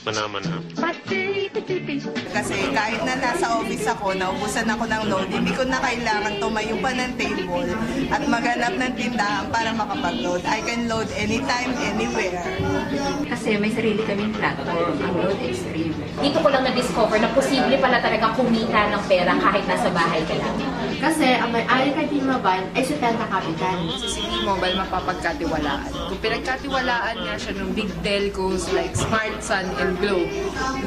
Mana-mana. Kasi kahit na nasa office ako, naubusan ako ng load, hindi ko na kailangan tumayo pa ng table at maghanap ng tindahan para makapag-load. I can load anytime, anywhere. Kasi may sarili kaming platform, ang Load Extreme. Dito ko lang na-discover na posible pala talaga kumita ng pera kahit nasa bahay ka lang. Kasi ang may-ari kay T-Mobile ay 70 Capital. Sa T-Mobile mapapagkatiwalaan. Kung pinagkatiwalaan nga siya ng big telcos like Smart, Sun, and Globe,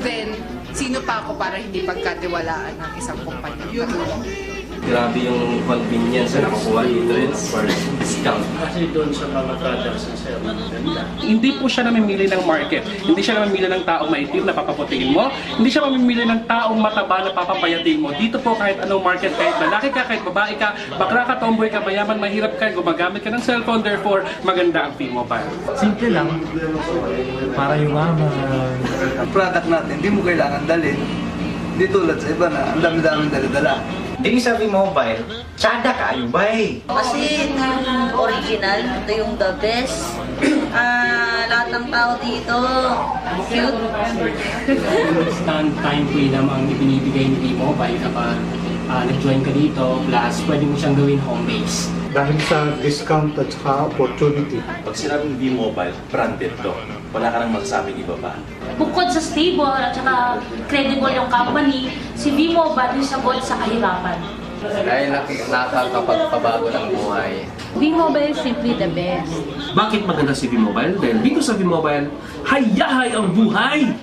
then sino pa ako para hindi pagkatiwalaan ng isang kumpanya? Grabe yung convenience na nakukuha dito rin for discount. Kasi doon sa mga products na sir, maganda. Hindi po siya namimili ng market. Hindi siya namimili ng taong maitim na papaputiin mo. Hindi siya mamimili ng taong mataba na papapayatin mo. Dito po kahit anong market, kahit lalaki ka, kahit babae ka, bakla ka, tomboy ka, mayaman, mahirap ka, gumagamit ka ng cellphone, therefore maganda ang T-Mobile. Simple lang. Para yumaman. Ang product natin, hindi mo kailangan dalhin. Hindi tulad sa iba na ang dami-daming dala-dala. Dini sa T-Mobile, tsada kayo bay. Kasi yung original, ito yung the best. Lahat ng tao dito, cute. Stand time free lamang ibinibigay ni T-Mobile kapag nag-join ka dito, plus pwede mo siyang gawin home base. Dahil sa discount at saka opportunity. Pag sinabing V-Mobile, branded to. Wala ka nang masasabing iba pa. Bukod sa stable at saka credible yung company, si V-Mobile yung sagot sa kahirapan. Dahil nakakapagpabago ng buhay. V-Mobile is simply the best. Bakit maganda si V-Mobile? Dahil dito sa V-Mobile, hayahay ang buhay!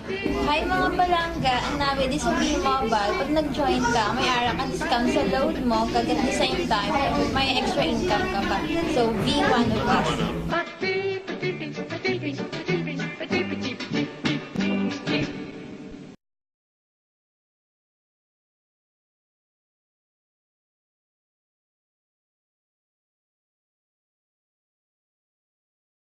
Hi mga palangga, ang namin din sa V-Mobile. Pag nag-join ka, may ara ka discount sa load mo, kagat the same time, may extra income ka pa. So, V1 of us.